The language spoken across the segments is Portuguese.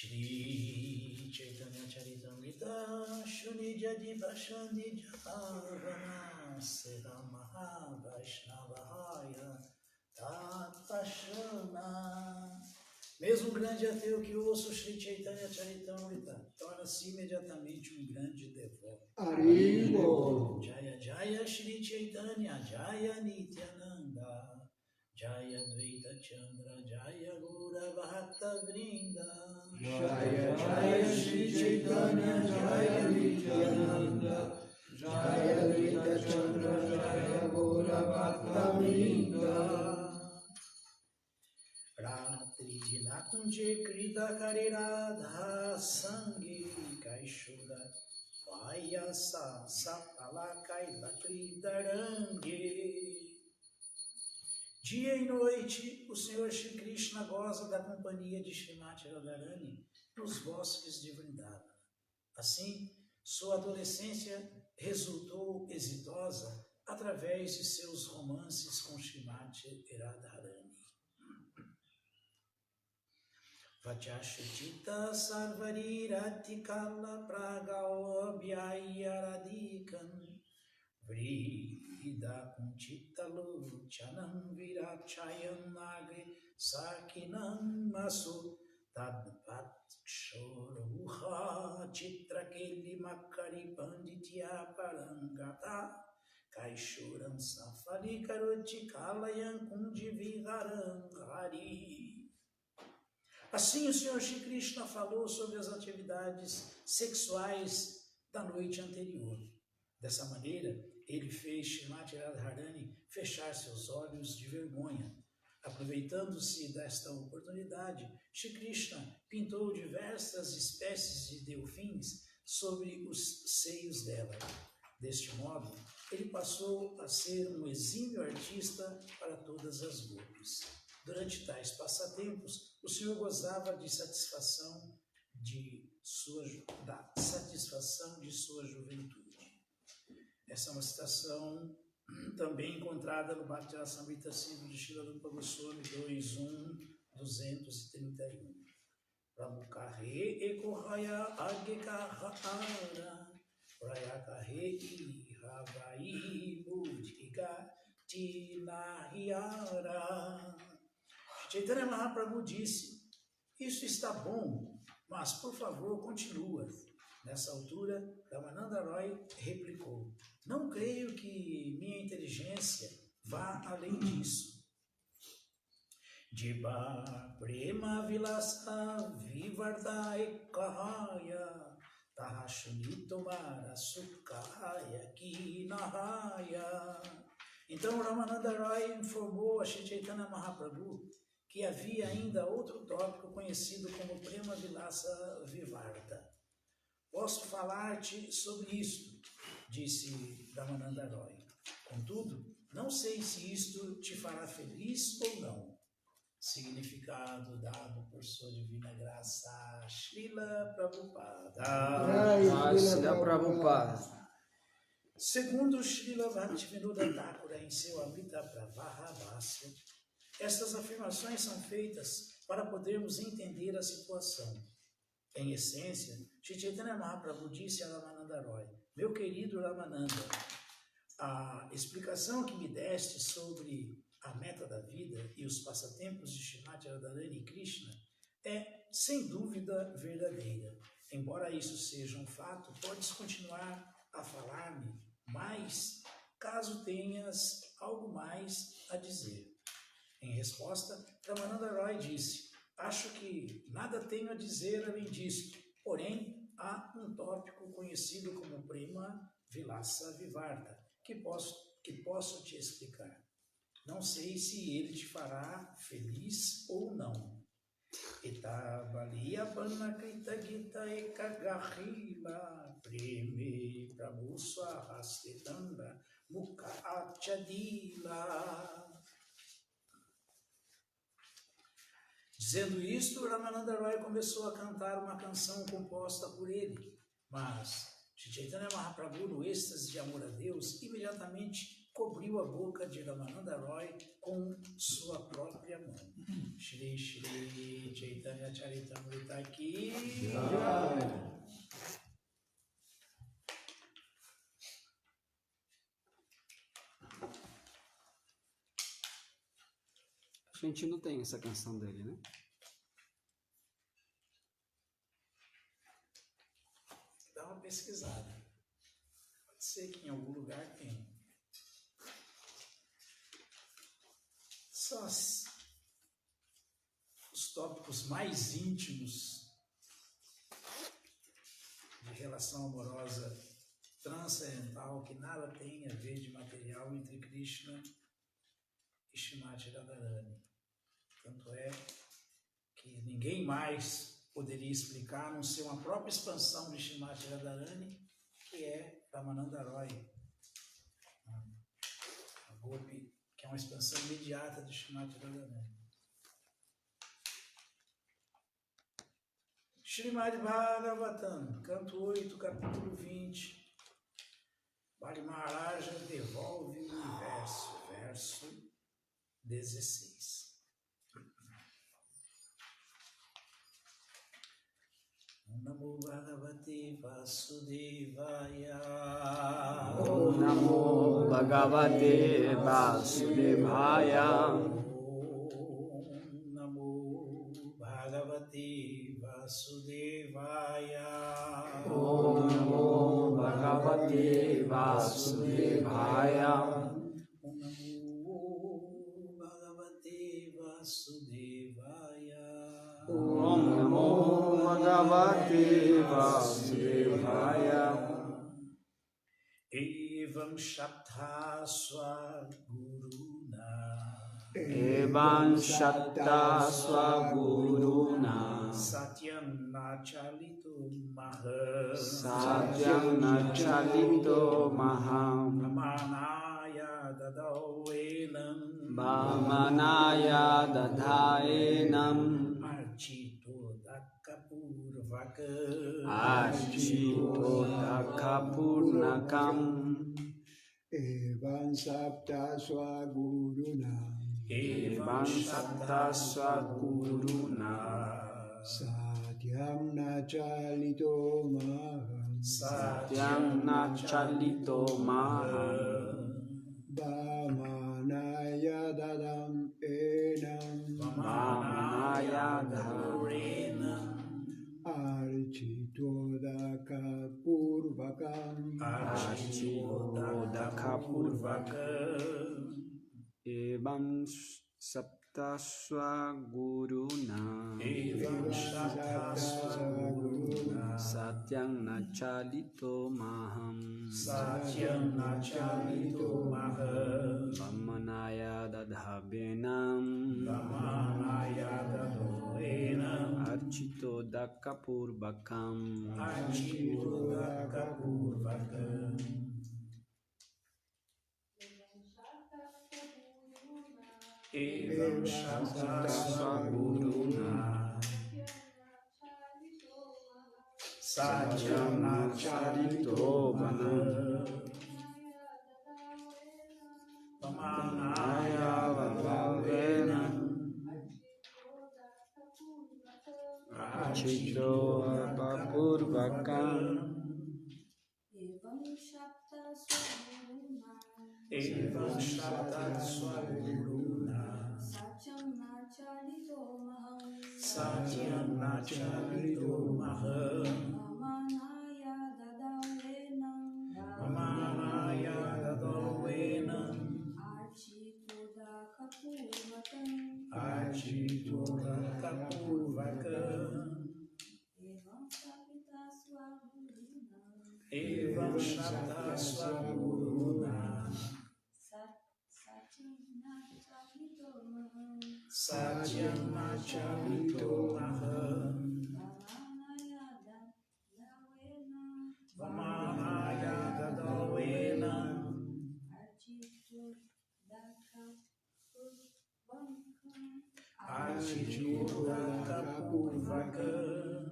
Shri Chaitanya Charitamrita Shuni Jadi Bashani Javana Seva Maha Vaishnavahaya Tatashana. Mesmo um grande ateu que ouça o Shri Chaitanya Charitamrita torna-se imediatamente um grande devoto. Haribo. Jaya Jaya Shri Chaitanya Jaya Nityananda Jaya Dvaita Chandra Jaya Gura Bhakta Vrinda Jaya Jaya Shri Chaitanya Jaya Nityananda Jaya Dvaita Chandra Jaya Gura Bhakta Vrinda. Ratri Nakunje Krita Karirada Sangi Kaishura Vayasa Sapala Kaila Kritarange. Dia e noite, o Senhor Shri Krishna goza da companhia de Srimati Radharani nos bosques de Vrindavana. Assim, sua adolescência resultou exitosa através de seus romances com Srimati Radharani. Vachashutita sarvari ratikala pragao abhyayaradikan Vrida kunchita luchanam virachayam nagri sakinam masu tadvat kshoruha chitrakeli makari panditya parangata kaishuram safali karuchi kalayam kundiviharam hari. Assim o Senhor Shri Krishna falou sobre as atividades sexuais da noite anterior. Dessa maneira, ele fez Srimati Radharani fechar seus olhos de vergonha. Aproveitando-se desta oportunidade, Shri Krishna pintou diversas espécies de delfins sobre os seios dela. Deste modo, ele passou a ser um exímio artista para todas as gopis. Durante tais passatempos, o Senhor gozava de satisfação de sua juventude. Essa é uma citação também encontrada no Bhakti Rasamrita Sindhu de Srila Rupa Goswami 2.1.231. Pramukahe ekohaya agekahara prayakahe ihavai buddhika tinahiyara. Chaitanya Mahaprabhu disse: isso está bom, mas por favor continua. Nessa altura, Ramananda Roy replicou: não creio que minha inteligência vá além disso. Jiva prema vilasa vivardai kahaya tahashunitomara sukhaya kinahaya. Então Ramananda Roy informou a Shri Chaitanya Mahaprabhu que havia ainda outro tópico conhecido como Prema Vilasa Vivarta. Posso falar-te sobre isto, disse Ramananda Roy. Contudo, não sei se isto te fará feliz ou não. Significado dado por sua divina graça, Srila Prabhupada. Srila Prabhupada. Segundo Srila Bhaktivinoda Thakura em seu Amrita Pravaha Bhasya, estas afirmações são feitas para podermos entender a situação. Em essência, Shri Chaitanya Mahaprabhu disse a Ramananda Roy: meu querido Ramananda, a explicação que me deste sobre a meta da vida e os passatempos de Srimati Radharani e Krishna é, sem dúvida, verdadeira. Embora isso seja um fato, podes continuar a falar-me, mas caso tenhas algo mais a dizer. Em resposta, Ramananda Roy disse: acho que nada tenho a dizer além disto, porém há um tópico conhecido como Prema Vilasa Vivarta, que posso te explicar. Não sei se ele te fará feliz ou não. Etavalia Banakrita Gita Ekagahila Preme Prabhuswa Hastetanda Mukha Achadila. Dizendo isto, Ramananda Roy começou a cantar uma canção composta por ele, mas Shri Chaitanya Mahaprabhu, no êxtase de amor a Deus, imediatamente cobriu a boca de Ramananda Roy com sua própria mão. Shri Shri Shri Chaitanya Charitamrita Ki Jai. A gente não tem essa canção dele, né? Dá uma pesquisada. Pode ser que em algum lugar tenha. São os tópicos mais íntimos de relação amorosa transcendental que nada tem a ver de material entre Krishna e Shrimati Radharani. Tanto é que ninguém mais poderia explicar, a não ser uma própria expansão de Shrimati Radharani, que é Ramananda Roy, a Gopi, que é uma expansão imediata de Shrimati Radharani. Srimad Bhagavatam, canto 8, capítulo 20. Bali Maharaja devolve o universo, verso 16. Namo Bhagavate Vasudevaya. Om Namo Bhagavate Vasudevaya. Om Namo Bhagavate Vasudevaya. Om Namo Bhagavate Vasudevaya. Om Namo Bhagavate Vasudevaya. Om Namo Bhagavate Vasudevaya. Evam Shapta Swaguruna. Evam Shatta Swaguruna. Satyam Nachalito Maham. Satyam Nachalito Maham. Ramanaya Dadavenam. Bhamanaya Dadhaenam. Archito Dakapurvaka. Archito Dakapurnakam. Evan Sapta Swaguruna. Evam Satta Swaguruna. Satyam Nachalito Maham. Satyam Nachalito Maham. Bhamanaya Dadam Enam. Vamanaya Dharenam. Archito Dakapurvakam. Archito Dakapurvakam. Evam Sapta Swaguruna. Evam Shapta Swaguruna. Satyam Nachalito Maham. Satyam Nachalito Maham. Vamanaya Dadhabenam. Ramanaya Dadavenam. Archito Dakapurvakam. Archito Dakapurvakam. Evam Shapta Swaguruna. Satyam Nachalito Maham. Vamanaya Dadavenam. Archito Dakapurvakam. Evam Shapta Swaguruna. Satyam Nachalito Maham. Satyam Nachalito Maham. Vamanaya Dadavenam. Archito Dakapurvakam. Evam Shapta Swaguruna. Satyam Nachalito Maham. Vamanaya Dadavenam. Archito Dakapurvakam.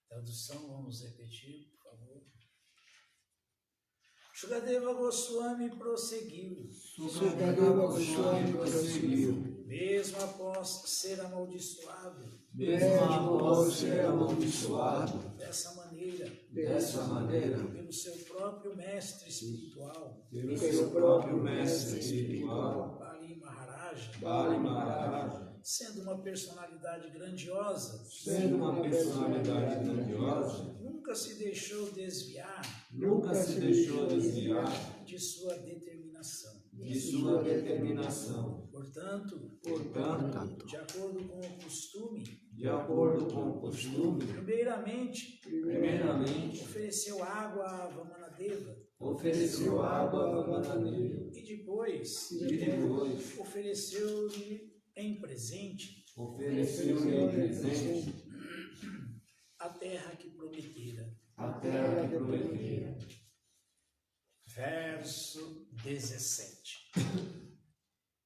Tradução, vamos repetir, por favor. Shukadeva Goswami prosseguiu. Sukadeva Goswami prosseguiu. ser amaldiçoado mesmo após ser amaldiçoado dessa maneira pelo pelo seu próprio mestre espiritual, seu próprio mestre espiritual, Bali Maharaja, Bali Maharaja, sendo uma personalidade grandiosa, nunca se deixou desviar de sua determinação. Portanto, de acordo com o costume, primeiramente ofereceu água a Vamanadeva e depois ofereceu-lhe em presente a terra que prometera. Verso 17.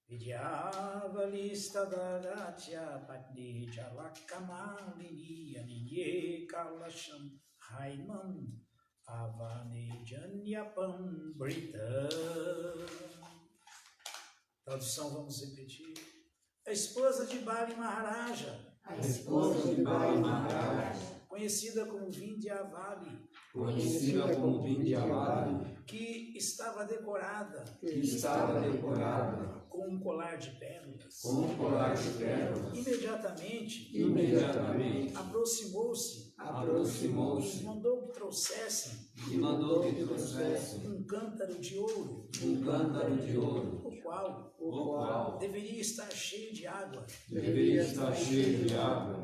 Vidyavalista Dagatya Patni Jalakamali Aniye Kalasham Haimam Avani Janyapam Brita. Tradução, vamos repetir. A esposa de Bali Maharaja, conhecida como Vindyavali, que estava decorada com um colar de pérolas, imediatamente aproximou-se e mandou que trouxessem um cântaro de ouro, o qual deveria estar cheio de água,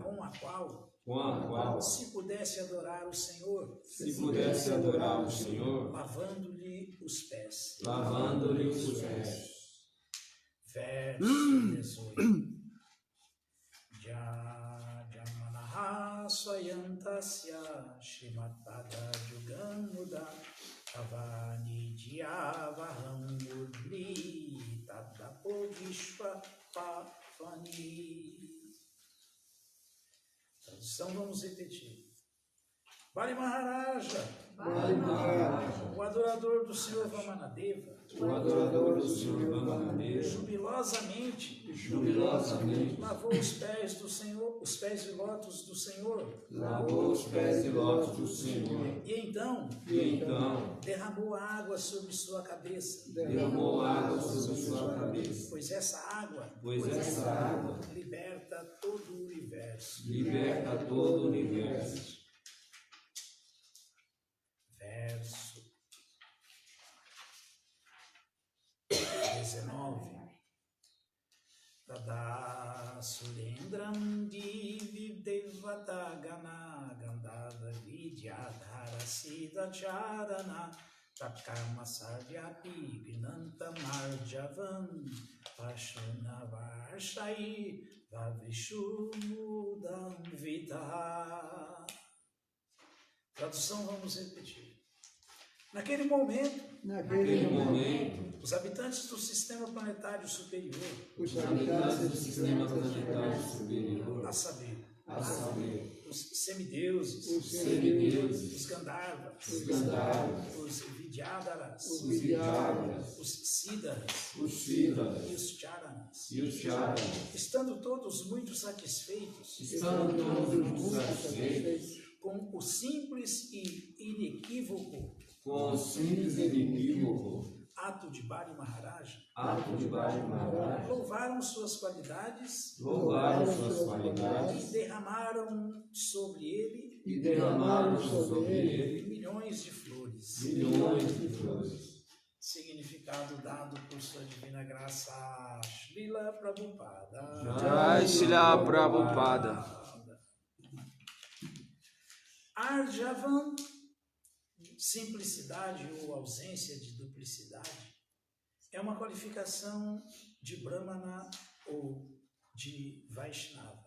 com a qual se pudesse adorar o Senhor, lavando-lhe os pés. Verso 18. Jamanaha Swayantasya Shrimatada Jugamuda Avani Dhyavaham Murli Tadapodishva Pavani. Tradução, vamos repetir. Bali Maharaja, o adorador do Senhor Vamanadeva, jubilosamente lavou os pés do Senhor, os pés e lótus do Senhor, e então derramou água sobre sua cabeça, pois essa água liberta todo o universo. Verso 19. Tada Surendram Divi Devata Gana Gandhava Vidyadhara Siddha Charana Takama Sarvyapi Vinanta Marjavan Pashuna Varshai Vavishu Mudam Vita. Tradução, vamos repetir. Naquele momento, os habitantes do sistema planetário superior, a saber, os semideuses, os Gandharvas, os Vidyadharas, os Siddharas e os Charanas, estando todos muito satisfeitos com o simples e inequívoco ato de Bali Maharaja, louvaram suas qualidades e derramaram sobre ele milhões de flores. Significado dado por sua divina graça Srila Prabhupada. Jai Srila Prabhupada. Arjavan, simplicidade ou ausência de duplicidade, é uma qualificação de Brahmana ou de Vaishnava.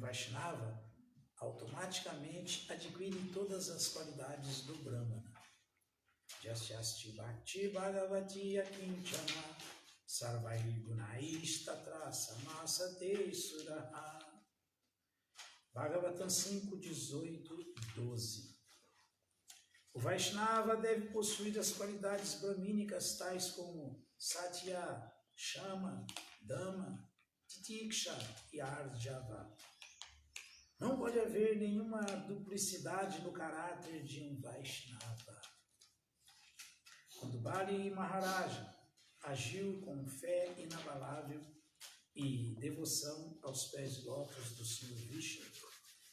Vaishnava automaticamente adquire todas as qualidades do Brahmana. Jasyasti Bhakti Bhagavati Akinchana Sarvai Gunais Tatra Samasate Suraha. Bhagavatam 5, 18, 12. O Vaishnava deve possuir as qualidades brahmínicas tais como Satya, Shama, Dhamma, Titiksha e Arjava. Não pode haver nenhuma duplicidade no caráter de um Vaishnava. Quando Bali Maharaja agiu com fé inabalável e devoção aos pés de lótus do Senhor Vishnu,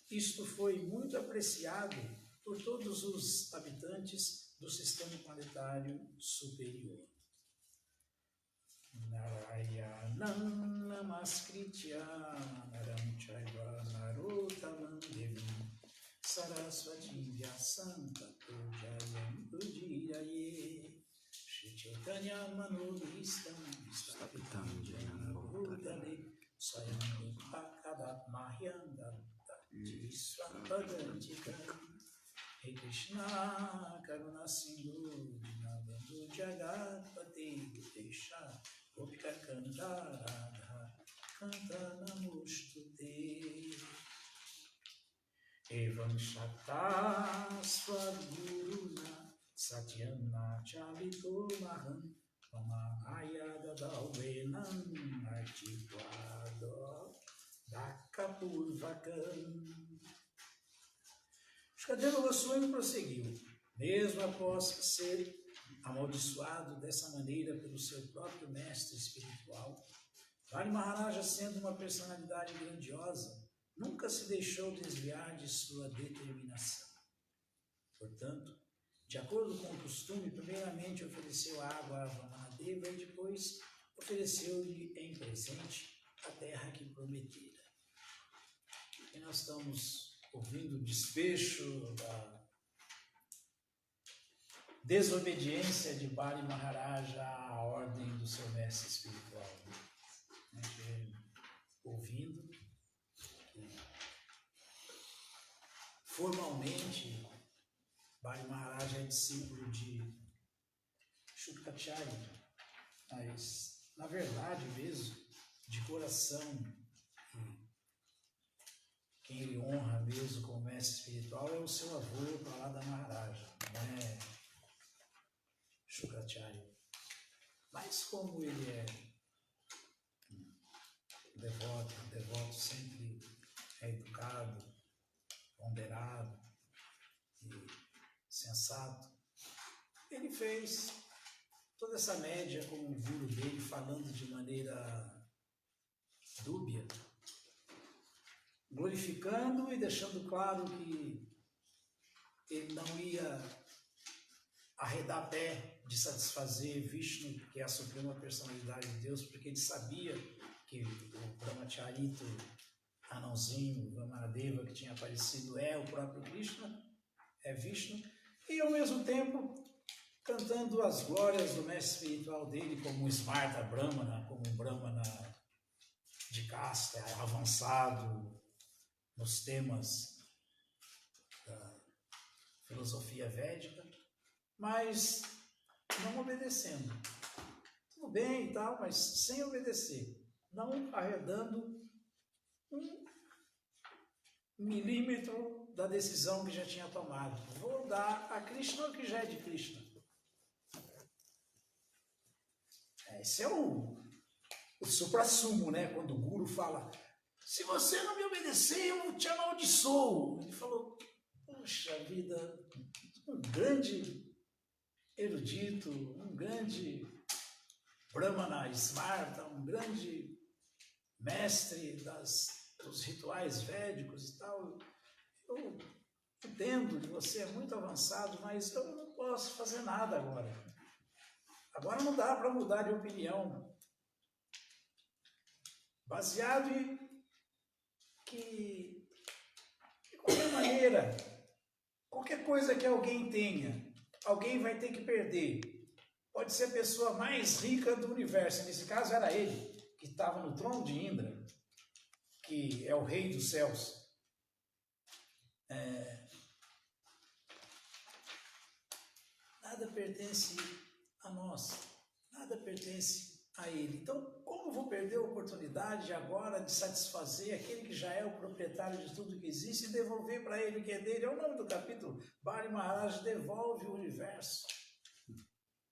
isto foi muito apreciado por todos os habitantes do sistema planetário superior. Narayanam namaskritya naram chaiva narottamam devim saraswati vyasam tato jayam udiraye Shri Chaitanya manobhistam stapitam jena bhutale swayam bhakadat mahyam dattati svampadantikam He Krishna Karuna Sindhu Dinabandhu Jagatpate Desha Gopika Kanta Radha Kanta Namostute Evam Shakta Swadguruna Satyana Chalito Maham Pamanaya Dadalvenam Artituado Dakapurvakam. Shukadeva Goswami prosseguiu, mesmo após ser amaldiçoado dessa maneira pelo seu próprio mestre espiritual, Bali Maharaja, sendo uma personalidade grandiosa, nunca se deixou desviar de sua determinação. Portanto, de acordo com o costume, primeiramente ofereceu água a Vamanadeva e depois ofereceu-lhe em presente a terra que prometera. E nós estamos ouvindo o desfecho da desobediência de Bali Maharaja à ordem do seu mestre espiritual. Ouvindo que formalmente Bali Maharaja é discípulo de Shukracharya, mas na verdade mesmo, de coração, quem ele honra mesmo como mestre espiritual é o seu avô, Prahlada Maharaja, não é Shukracharya. Mas como ele é devoto sempre é educado, ponderado e sensato, ele fez toda essa média com o guru dele falando de maneira dúbia, glorificando e deixando claro que ele não ia arredar pé de satisfazer Vishnu, que é a suprema personalidade de Deus, porque ele sabia que o Brahmacharito, anãozinho, Vamanadeva, que tinha aparecido, é o próprio Krishna, é Vishnu, e ao mesmo tempo cantando as glórias do mestre espiritual dele como um Smarta Brahmana, como um Brahmana de casta, avançado nos temas da filosofia védica, mas não obedecendo. Tudo bem e tal, mas sem obedecer, não arredando um milímetro da decisão que já tinha tomado. Vou dar a Krishna o que já é de Krishna. Esse é o suprassumo, né? Quando o guru fala, se você não me obedecer, eu te amaldiçoo. Ele falou, puxa vida, um grande erudito, um grande Brahmana Smarta, um grande mestre dos rituais védicos e tal. Eu entendo que você é muito avançado, mas eu não posso fazer nada agora. Agora não dá para mudar de opinião. Baseado em que, de qualquer maneira, qualquer coisa que alguém tenha, alguém vai ter que perder. Pode ser a pessoa mais rica do universo. Nesse caso era ele, que estava no trono de Indra, que é o rei dos céus. Nada pertence a nós, nada pertence a ele. Então, como vou perder a oportunidade agora de satisfazer aquele que já é o proprietário de tudo que existe e devolver para ele o que é dele? É o nome do capítulo. Bali Maharaj devolve o universo.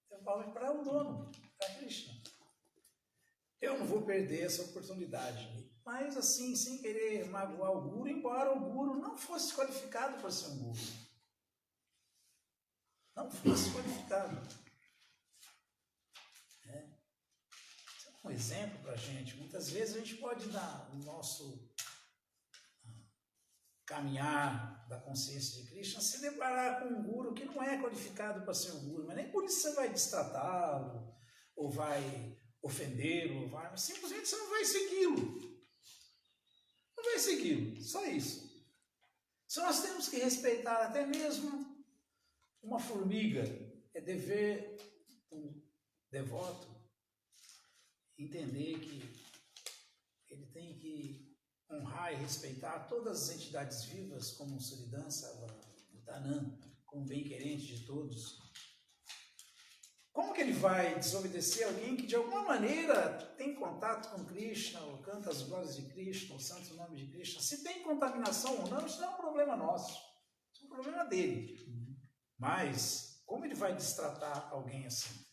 Devolve para o dono, para Krishna. eu não vou perder essa oportunidade. Mas assim, sem querer magoar o guru, embora o guru não fosse qualificado para ser um guru. Não fosse qualificado. Um exemplo para a gente. Muitas vezes a gente pode dar o nosso caminhar da consciência de Krishna se deparar com um guru que não é qualificado para ser um guru, mas nem por isso você vai destratá-lo, ou vai ofendê-lo, mas simplesmente você não vai segui-lo. Não vai segui-lo, só isso. Se nós temos que respeitar até mesmo uma formiga, é dever um devoto entender que ele tem que honrar e respeitar todas as entidades vivas, como o Suridansa, o Tanã, como bem-querente de todos. Como que ele vai desobedecer alguém que de alguma maneira tem contato com Krishna, ou canta as glórias de Krishna, ou santo nome de Krishna? Se tem contaminação ou não, isso não é um problema nosso, isso é um problema dele. Mas como ele vai destratar alguém assim?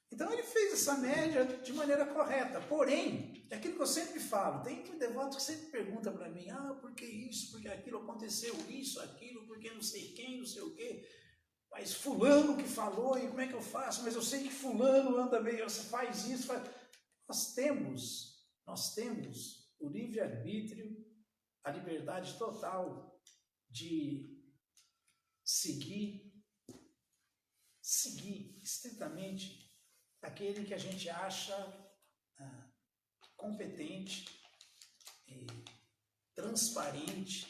Então ele fez essa média de maneira correta, porém, é aquilo que eu sempre falo, tem um devoto que sempre pergunta para mim, por que isso, por que aquilo, aconteceu isso, aquilo, por que não sei quem, não sei o quê, mas fulano que falou, e como é que eu faço? Mas eu sei que fulano anda bem, você faz isso, faz... Nós temos o livre-arbítrio, a liberdade total de seguir estritamente aquele que a gente acha competente e transparente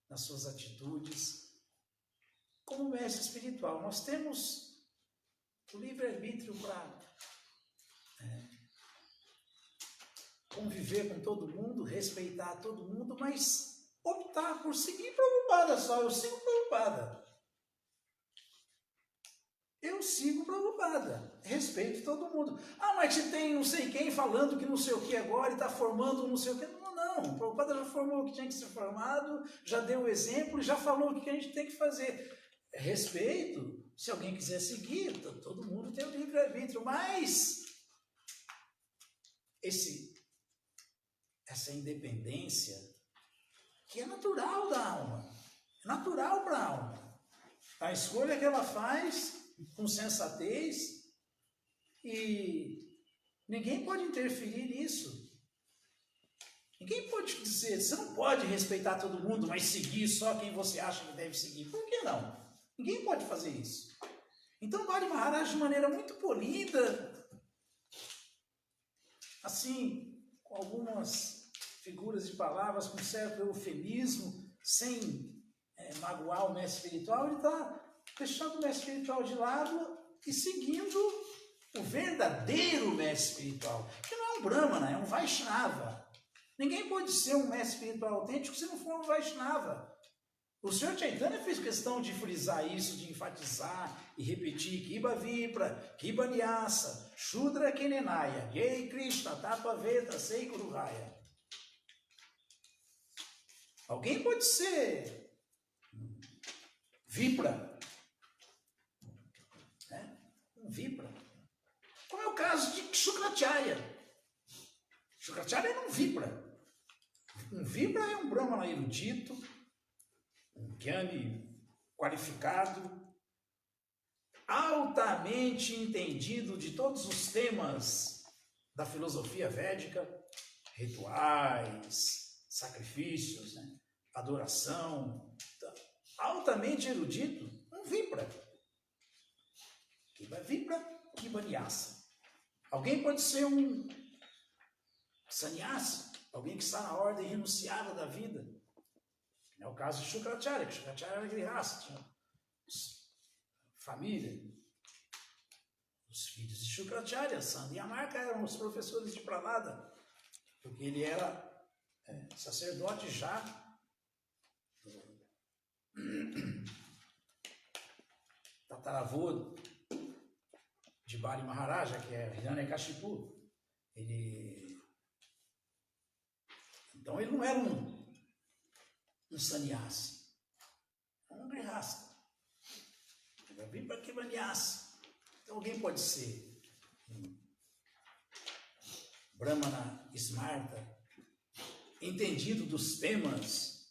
nas suas atitudes. Como mestre espiritual, nós temos o livre-arbítrio para conviver com todo mundo, respeitar todo mundo, mas optar por seguir Prabhupada só. Eu sigo Prabhupada. Eu sigo Prabhupada, respeito todo mundo. Mas tem não sei quem falando que não sei o que agora e está formando não sei o que. Não, Prabhupada já formou o que tinha que ser formado, já deu o exemplo, já falou o que a gente tem que fazer. Respeito, se alguém quiser seguir, todo mundo tem o livre-arbítrio, mas essa independência que é natural da alma, é natural para a alma. A escolha que ela faz com sensatez, e ninguém pode interferir nisso. Ninguém pode dizer, você não pode respeitar todo mundo, mas seguir só quem você acha que deve seguir. Por que não? Ninguém pode fazer isso. Então, Bali Maharaj, de maneira muito polida, assim, com algumas figuras de palavras, com certo eufemismo, sem magoar o mestre espiritual, ele está deixando o mestre espiritual de lado e seguindo o verdadeiro mestre espiritual, que não é um Brahmana, é um Vaishnava. Ninguém pode ser um mestre espiritual autêntico se não for um Vaishnava. O Sr. Chaitanya fez questão de frisar isso, de enfatizar e repetir Kiba Vipra, Kiba Nyasa, Shudra Kenenaya, Yei Krishna, Tapa Veda, Sei Kuruhaya. Alguém pode ser Vipra, um Vipra. Como é o caso de Shukracharya. Shukracharya era um Vipra. Um Vipra é um Brahmana erudito, um Gyani qualificado, altamente entendido de todos os temas da filosofia védica, rituais, sacrifícios, adoração, altamente erudito, um Vipra. Kiba Vipra, Kiba Nyasa. Alguém pode ser um sannyasi, alguém que está na ordem renunciada da vida. É o caso de Shukracharya, que Shukracharya era grihasta, tinha família. Os filhos de Shukracharya, Sanda e Amarka, eram os professores de Prahlada, porque ele era sacerdote já tataravô de Bali Maharaja, que é Hiranyakashipu. Então ele não era um sannyasi, era um grihasta. Ele veio para Kiba Nyasa. Então alguém pode ser Brahmana Smarta, entendido dos temas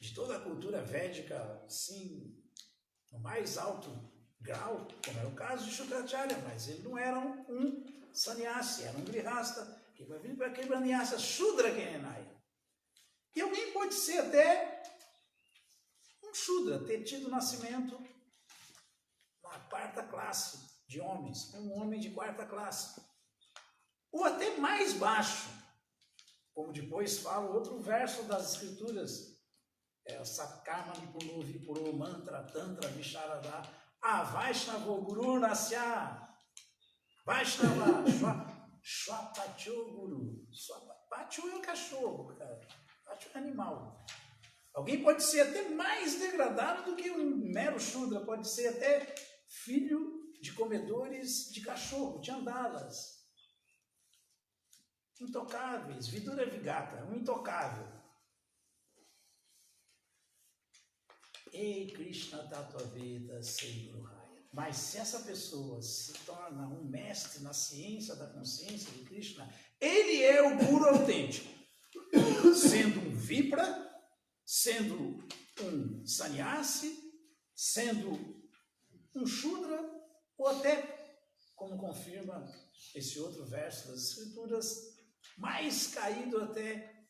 de toda a cultura védica, sim, no mais alto grau, como é o caso de Shukracharya, mas ele não era um sannyasi, era um grihasta, que vai vir para aquele sannyasa Shudra Kenenai. E alguém pode ser até um Shudra, ter tido nascimento na quarta classe de homens, um homem de quarta classe, ou até mais baixo, como depois fala outro verso das escrituras, Satkama Nipuno Vipuro Mantra Tantra Visharada Vaishnava Guru Nasya Vaishnava Shwapacho Guru. Pacho é um cachorro, cara. Pacho é um animal. Alguém pode ser até mais degradado do que um mero Shudra, pode ser até filho de comedores de cachorro, de andalas. Intocáveis, Vidura Vigata, um intocável. Ei, Krishna Tattvaveda Seigurahaya. Mas se essa pessoa se torna um mestre na ciência da consciência de Krishna, ele é o Guru autêntico. Sendo um Vipra, sendo um sannyasi, sendo um Shudra, ou até, como confirma esse outro verso das Escrituras, mais caído até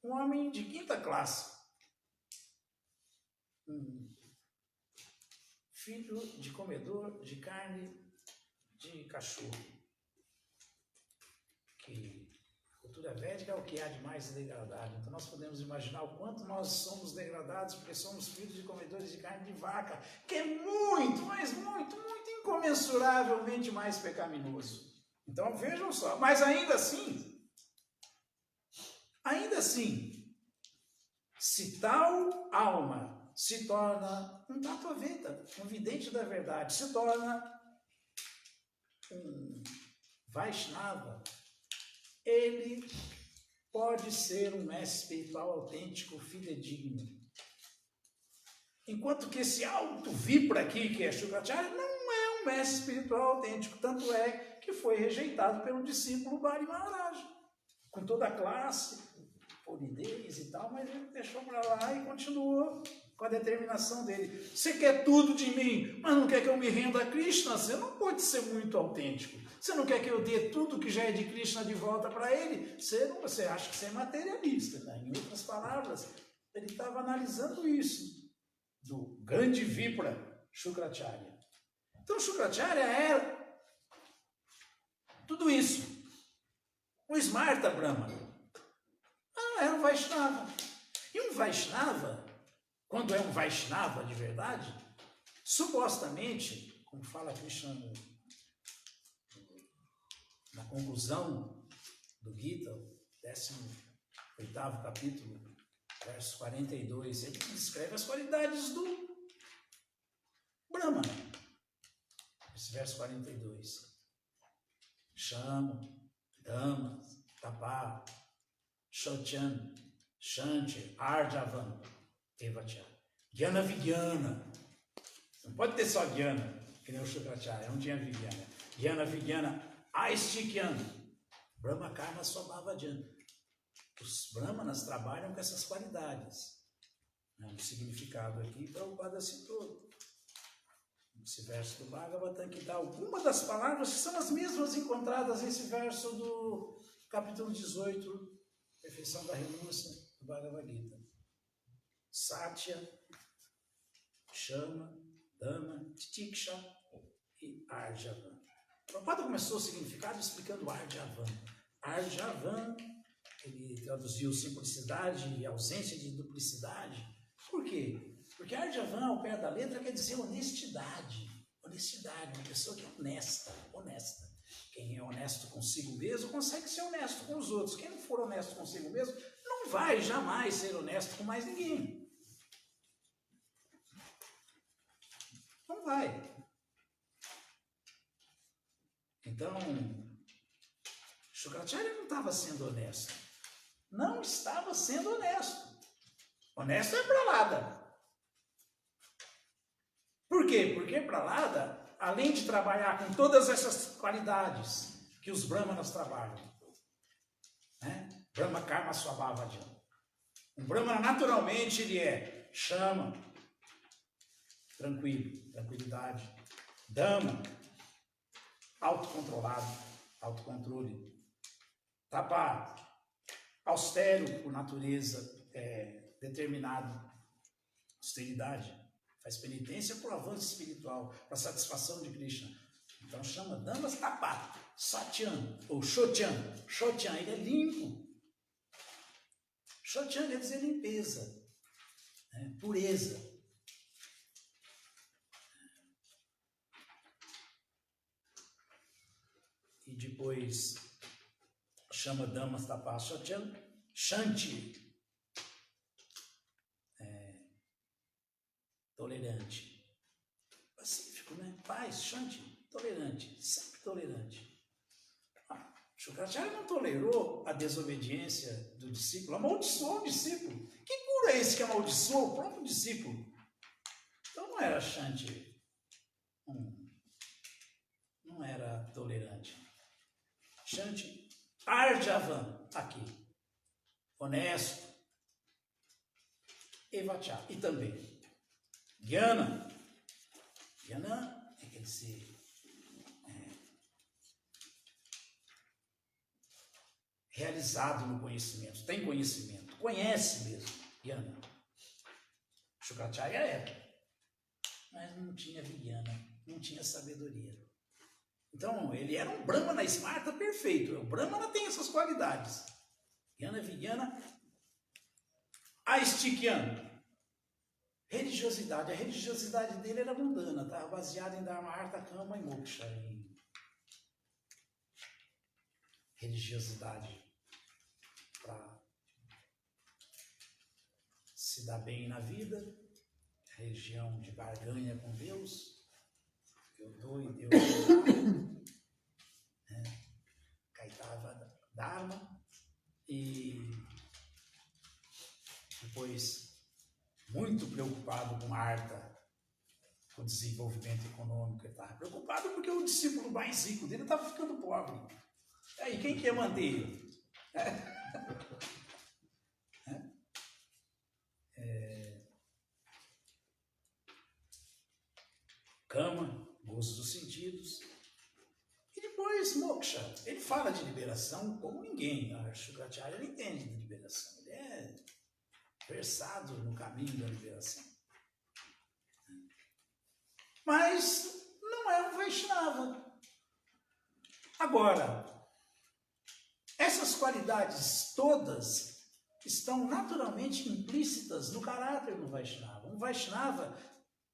um homem de quinta classe. Filho de comedor de carne de cachorro. Que a cultura védica é o que há de mais degradado. Então nós podemos imaginar o quanto nós somos degradados porque somos filhos de comedores de carne de vaca, que é muito, mas muito, muito incomensuravelmente mais pecaminoso. Então vejam só, mas ainda assim, se tal alma se torna um Tattvaveda, um vidente da verdade, se torna um Vaishnava, ele pode ser um mestre espiritual autêntico, fidedigno. Enquanto que esse alto Vipra aqui, que é Shukracharya, não é um mestre espiritual autêntico, tanto é que foi rejeitado pelo discípulo Bali Maharaj, com toda a classe, polidez e tal, mas ele deixou para lá e continuou com a determinação dele. Você quer tudo de mim, mas não quer que eu me renda a Krishna? Você não pode ser muito autêntico. Você não quer que eu dê tudo que já é de Krishna de volta para ele? Você acha que você é materialista. Né? Em outras palavras, ele estava analisando isso, do grande Vipra, Shukracharya. Então, Shukracharya era tudo isso. O Smarta Brahmana. Era um Vaishnava. E um Vaishnava, quando é um Vaishnava de verdade, supostamente, como fala Krishna na conclusão do Gita, 18º capítulo, verso 42, ele descreve as qualidades do Brahmana. Esse verso 42. Shama, Dhamma, Tapa, Shochan, Shanti, Arjavan, Evacha. Gyana Vigyana. Não pode ter só Gyana, que nem o Shukracharya, não tinha Vigyana. Gyana Vigyana, Aistikyan. Brahma Karma Swabhavajana. Os Brahmanas trabalham com essas qualidades. O significado aqui, Prabhupada citou. Esse verso do Bhagavatam que dá algumas das palavras que são as mesmas encontradas nesse verso do capítulo 18, Perfeição da Renúncia, do Bhagavad Gita. Satya, Shama, Dhamma, Titiksha e Arjavan. Prabhupada começou o significado explicando Arjavan. Arjavan, ele traduziu simplicidade e ausência de duplicidade. Por quê? Porque Arjavan, ao pé da letra, quer dizer honestidade. Honestidade, uma pessoa que é honesta. Quem é honesto consigo mesmo consegue ser honesto com os outros. Quem não for honesto consigo mesmo não vai jamais ser honesto com mais ninguém. Não vai. Então, Shukracharya não estava sendo honesto. Não estava sendo honesto. Honesto é Prahlada. Por quê? Porque Prahlada, além de trabalhar com todas essas qualidades que os brahmanas trabalham. Né? Brahma Karma Swabhavajam. Um brahmana, naturalmente, ele é chama, tranquilo, tranquilidade. Dama, autocontrolado, autocontrole. Tapa, austero por natureza, determinado. Austeridade, faz penitência por avanço espiritual, para satisfação de Krishna. Então chama Damas Tapa, Satyan, ou Shochan. Shochan, ele é limpo. Shochan quer dizer limpeza, né? Pureza. E depois chama Damas Tapa Shochan, Shanti, tolerante, pacífico, né? Paz, Shanti, tolerante, sempre tolerante. Shukracharya não tolerou a desobediência do discípulo, amaldiçoou o discípulo. Que cura é esse que amaldiçoou o próprio discípulo? Então não era Shanti, não era tolerante. Shanti, Arjavan, aqui, honesto, Evacha, e também Jnana. Jnana quer dizer realizado no conhecimento, tem conhecimento, conhece mesmo. Jnana. Shukracharya era, mas não tinha Vijnana, não tinha sabedoria. Então ele era um Brahmana Smarta perfeito. O Brahmana tem essas qualidades. Jnana, Vijnana, Aistikyan. Religiosidade. A religiosidade dele era mundana, estava baseada em Dharma, Artha, Kama e Moksha. Religiosidade para se dar bem na vida, religião de barganha com Deus, eu dou e Deus dá, né? Kaitava Dharma, e depois muito preocupado com Artha, com o desenvolvimento econômico. Ele estava preocupado porque o discípulo mais rico dele estava ficando pobre. Aí quem quer manter ele? Kama, gozo dos sentidos. E depois Moksha. Ele fala de liberação como ninguém. A Shukracharya, ele entende de liberação. Ele é versado no caminho da liberação. Mas não é um Vaishnava. Agora, essas qualidades todas estão naturalmente implícitas no caráter do Vaishnava. Um Vaishnava,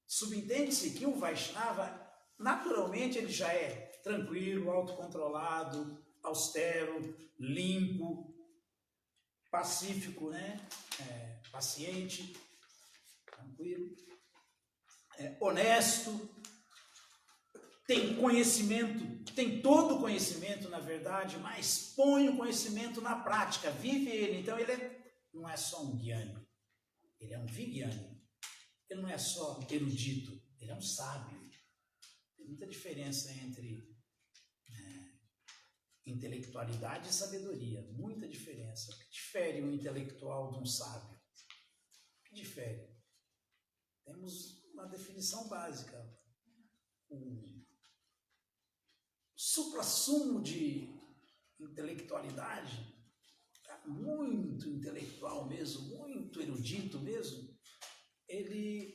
subentende-se que um Vaishnava, naturalmente, ele já é tranquilo, autocontrolado, austero, limpo, pacífico, né? Paciente, tranquilo, honesto, tem conhecimento, tem todo o conhecimento, na verdade, mas põe o conhecimento na prática, vive ele. Então ele não é só um Gyani, ele é um Vijnani. Ele não é só erudito, ele é um sábio. Tem muita diferença entre intelectualidade e sabedoria, muita diferença. O que difere um intelectual de um sábio? O que difere? Temos uma definição básica. O suprassumo de intelectualidade, muito intelectual mesmo, muito erudito mesmo, ele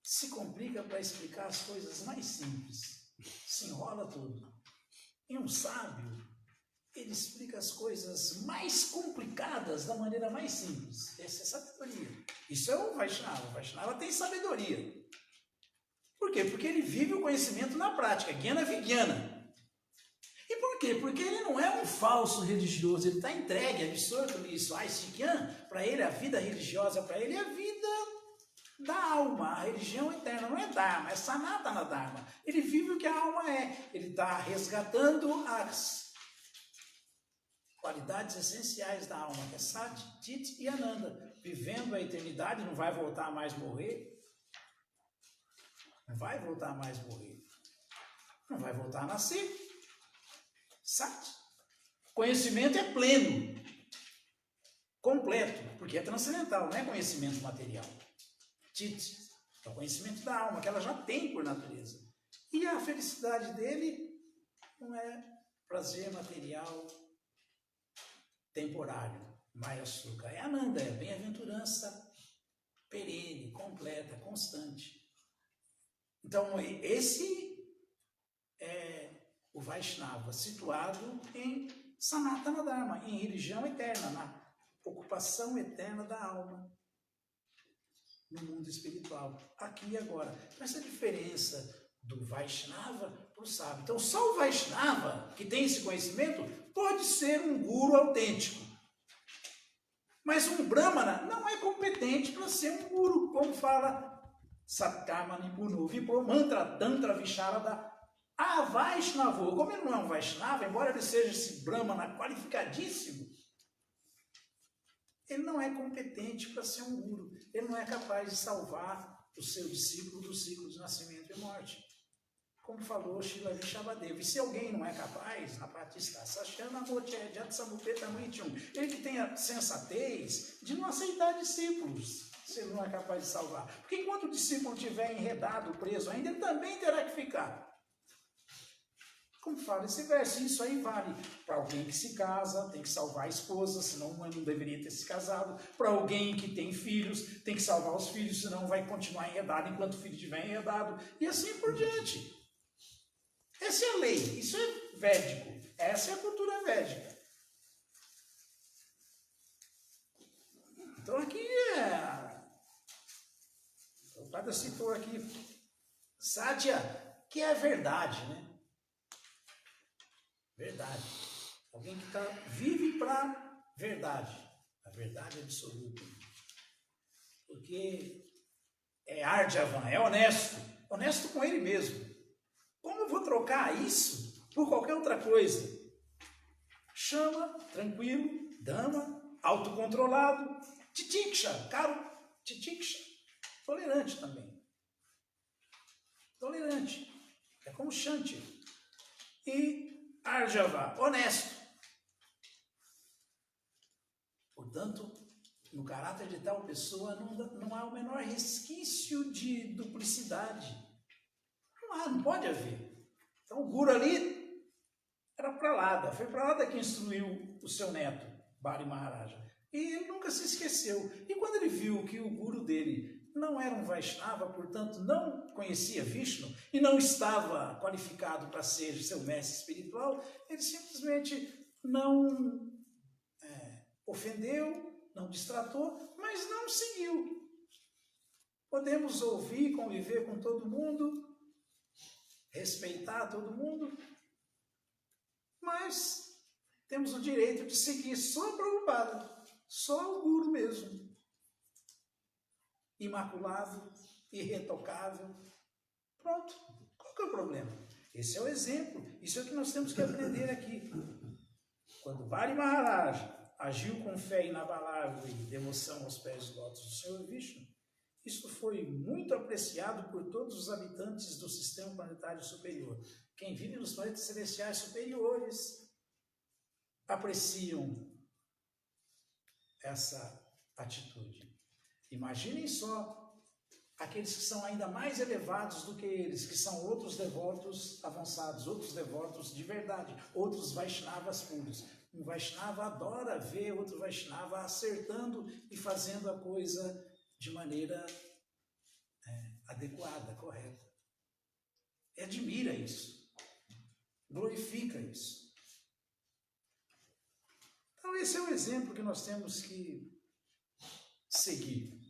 se complica para explicar as coisas mais simples, se enrola tudo. E um sábio, ele explica as coisas mais complicadas da maneira mais simples. Essa é sabedoria. Isso é o Vaishnava. O Vaishnava tem sabedoria. Por quê? Porque ele vive o conhecimento na prática. Jnana Vijnana. E por quê? Porque ele não é um falso religioso. Ele está entregue, absorto nisso. Aistikyan, para ele, a vida religiosa, para ele é a vida da alma, a religião eterna, não é Dharma, é Sanatana Dharma. Ele vive o que a alma é, ele está resgatando as qualidades essenciais da alma, que é Sati, Chit e Ananda, vivendo a eternidade, não vai voltar mais a morrer, não vai voltar mais a morrer, não vai voltar a nascer, Sat. Conhecimento é pleno, completo, porque é transcendental, não é conhecimento material. Tit é o conhecimento da alma, que ela já tem por natureza. E a felicidade dele não é prazer material temporário, Maya Sukha. É Ananda, é bem-aventurança perene, completa, constante. Então, esse é o Vaishnava, situado em Sanatana Dharma, em religião eterna, na ocupação eterna da alma no mundo espiritual, aqui e agora. Essa diferença do Vaishnava para o sábio. Então, só o Vaishnava, que tem esse conhecimento, pode ser um guru autêntico. Mas um Brahmana não é competente para ser um guru, como fala Satkama Nipuno, Vipro Mantra Tantra Visharada. Ah, Vaishnava, como ele não é um Vaishnava, embora ele seja esse Brahmana qualificadíssimo, ele não é competente para ser um guru. Ele não é capaz de salvar o seu discípulo do ciclo de nascimento e morte. Como falou Srila Vrishabhadeva. E se alguém não é capaz, na Patista Sachana ele que tenha sensatez de não aceitar discípulos, se ele não é capaz de salvar. Porque enquanto o discípulo estiver enredado, preso ainda, ele também terá que ficar. Como fala esse verso, isso aí vale para alguém que se casa, tem que salvar a esposa, senão não deveria ter se casado. Para alguém que tem filhos, tem que salvar os filhos, senão vai continuar enredado enquanto o filho estiver enredado. E assim por diante. Essa é a lei, isso é védico. Essa é a cultura védica. Então aqui o padre citou aqui Satya, que é a verdade, né? Verdade. Alguém que vive para verdade. A verdade absoluta. Porque é Arjavan, é honesto. Honesto com ele mesmo. Como eu vou trocar isso por qualquer outra coisa? Chama, tranquilo, dama, autocontrolado, titiksha, caro, titiksha. Tolerante também. Tolerante. É como Shanti. E Arjava, honesto. Portanto, no caráter de tal pessoa não há o menor resquício de duplicidade. Não pode haver. Então o guru ali era Pralada, foi Pralada que instruiu o seu neto, Bali Maharaja. E ele nunca se esqueceu. E quando ele viu que o guru dele não era um Vaishnava, portanto não conhecia Vishnu e não estava qualificado para ser seu mestre espiritual, ele simplesmente não ofendeu, não distratou, mas não seguiu. Podemos ouvir, conviver com todo mundo, respeitar todo mundo, mas temos o direito de seguir só Prabhupada, só o guru mesmo. Imaculado, irretocável. Pronto. Qual que é o problema? Esse é o exemplo. Isso é o que nós temos que aprender aqui. Quando Bali Maharaj agiu com fé inabalável e devoção aos pés dos lótus do Senhor Vishnu, isso foi muito apreciado por todos os habitantes do sistema planetário superior. Quem vive nos planetas celestiais superiores apreciam essa atitude. Imaginem só aqueles que são ainda mais elevados do que eles, que são outros devotos avançados, outros devotos de verdade, outros Vaishnavas puros. Um Vaishnava adora ver outro Vaishnava acertando e fazendo a coisa de maneira adequada, correta. E admira isso, glorifica isso. Então esse é o exemplo que nós temos que seguir.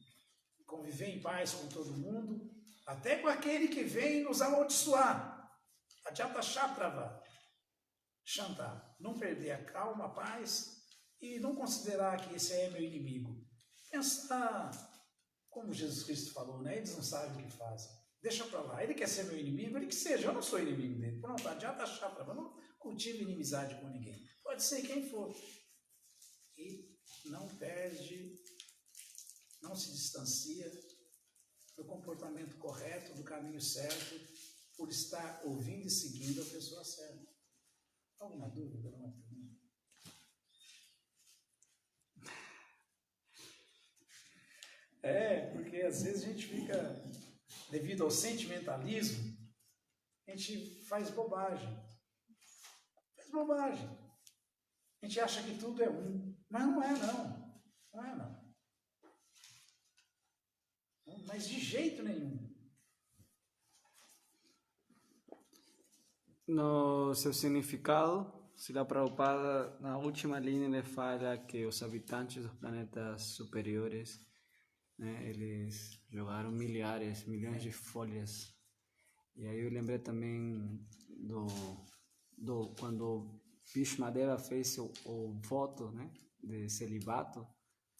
Conviver em paz com todo mundo, até com aquele que vem nos amaldiçoar. Ajata Shatrava. Chantar. Não perder a calma, a paz e não considerar que esse é meu inimigo. Pensar, como Jesus Cristo falou, né? Eles não sabem o que fazem. Deixa pra lá. Ele quer ser meu inimigo, ele que seja. Eu não sou inimigo dele. Pronto, Ajata Shatrava. Não cultive inimizade com ninguém. Pode ser quem for. E não perde, não se distancia do comportamento correto, do caminho certo, por estar ouvindo e seguindo a pessoa certa. Alguma dúvida? Não? Porque às vezes a gente fica, devido ao sentimentalismo, a gente faz bobagem. A gente acha que tudo é um, mas não é não. Não é não. Mas de jeito nenhum. No seu significado, Srila Prabhupada, na última linha, ele fala que os habitantes dos planetas superiores, né, eles jogaram milhões de folhas. E aí eu lembrei também do quando Bhishmadeva fez o voto, né, de celibato,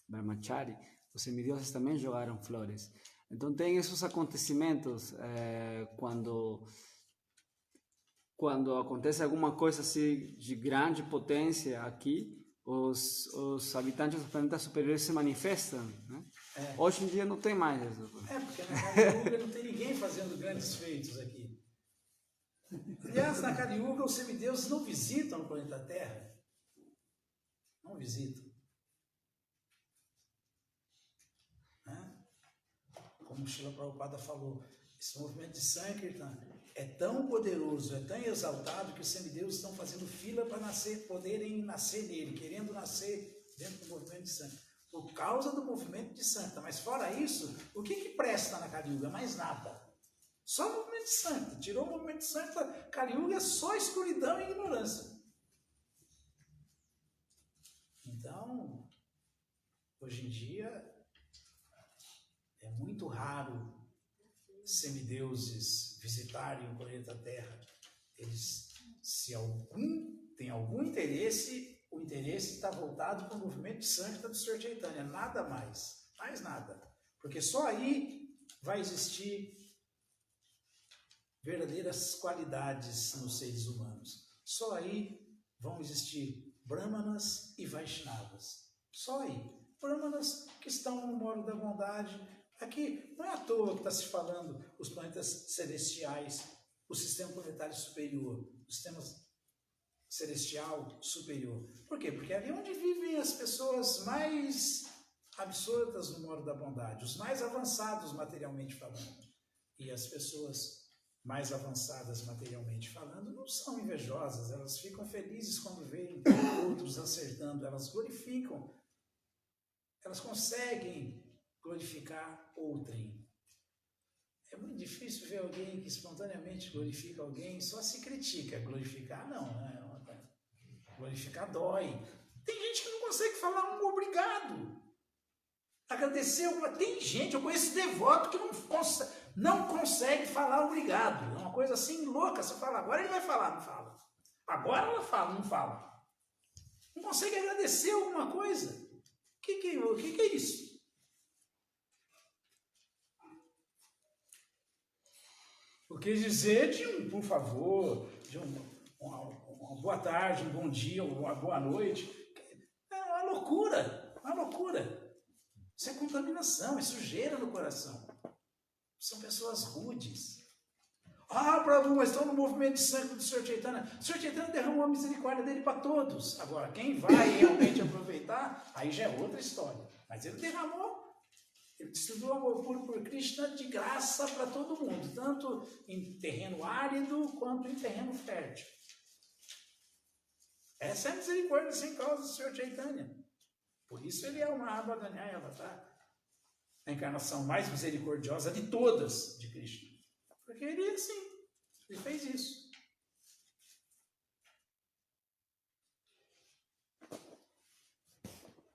Brahmachari, os semideuses também jogaram flores. Então tem esses acontecimentos quando acontece alguma coisa assim de grande potência aqui, os habitantes dos planetas superiores se manifestam, né? Hoje em dia não tem mais isso. Porque na Kali Yuga não tem ninguém fazendo grandes feitos aqui. Aliás, na Kali Yuga os semideuses não visitam o planeta Terra. Não visitam. Como o Srila Prabhupada falou, esse movimento de Sankirtan é tão poderoso, é tão exaltado, que os semideuses estão fazendo fila para poderem nascer nele, querendo nascer dentro do movimento de Sankirtan, por causa do movimento de Sankirtan. Mas fora isso, o que presta na Kali Yuga? Mais nada. Só o movimento de Sankirtan. Tirou o movimento de Sankirtan, Kali Yuga é só escuridão e ignorância. Então, hoje em dia, é muito raro semideuses visitarem o planeta Terra. Eles, se tem algum interesse, o interesse está voltado para o movimento de Sankirtan do Sr. Chaitanya, nada mais nada. Porque só aí vai existir verdadeiras qualidades nos seres humanos. Só aí vão existir Brahmanas e Vaishnavas. Só aí. Brahmanas que estão no modo da bondade. Aqui não é à toa que está se falando os planetas celestiais, o sistema planetário superior, o sistema celestial superior. Por quê? Porque é ali onde vivem as pessoas mais absortas no modo da bondade, os mais avançados materialmente falando. E as pessoas mais avançadas materialmente falando não são invejosas, elas ficam felizes quando veem outros acertando, elas glorificam, elas conseguem glorificar outrem. É muito difícil ver alguém que espontaneamente glorifica alguém, só se critica. Glorificar não, né? Glorificar dói. Tem gente que não consegue falar um obrigado. Agradecer, tem gente, eu conheço devoto que não consegue falar obrigado. É uma coisa assim louca. Você fala, agora ele vai falar, não fala. Agora ela fala, não fala. Não consegue agradecer alguma coisa. O que é isso? O que dizer de um por favor, de uma boa tarde, um bom dia, uma boa noite. É uma loucura, uma loucura. Isso é contaminação, é sujeira no coração. São pessoas rudes. Prabhu, mas estão no movimento de sangue do Sr. Chaitanya. O Sr. Chaitanya derramou a misericórdia dele para todos. Agora, quem vai realmente aproveitar, aí já é outra história. Mas ele derramou. Ele distribuiu amor puro por Krishna de graça para todo mundo, tanto em terreno árido quanto em terreno fértil. Essa é a misericórdia sem causa do Sr. Chaitanya. Por isso ele é o Mahabhaganyaya Avatar, a encarnação mais misericordiosa de todas de Krishna. Porque ele é assim, ele fez isso.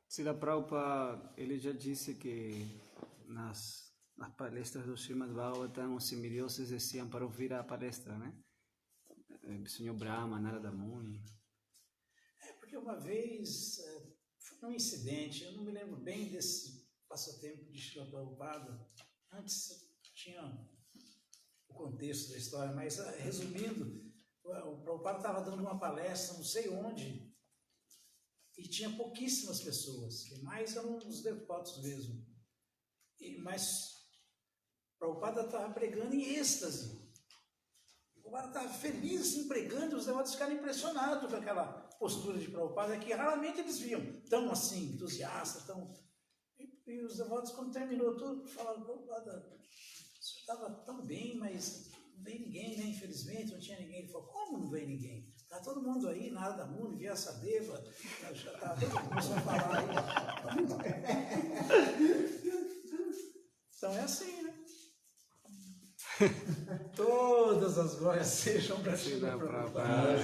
Srila Prabhupada, ele já disse que nas palestras do Srimad Bhagavatam, os semideuses desciam para ouvir a palestra, né? O Senhor Brahma, Narada Muni. Porque uma vez, foi um incidente, eu não me lembro bem desse passatempo de Srila Prabhupada. Antes tinha o contexto da história, mas resumindo, o Prabhupada estava dando uma palestra, não sei onde, e tinha pouquíssimas pessoas, que mais eram os devotos mesmo. Mas o Prabhupada estava pregando em êxtase. Prabhupada estava feliz, assim, pregando, os devotos ficaram impressionados com aquela postura de Prabhupada, que raramente eles viam tão assim, entusiasta, tão... E os devotos, quando terminou tudo, falaram: Prabhupada, o senhor estava tão bem, mas não veio ninguém, né? Infelizmente, não tinha ninguém. Ele falou: como não veio ninguém? Está todo mundo aí, Narada Muni, Vyasadeva, já está todo mundo começando a falar aí. Então é assim, né? Todas as glórias sejam para Srila Prabhupada.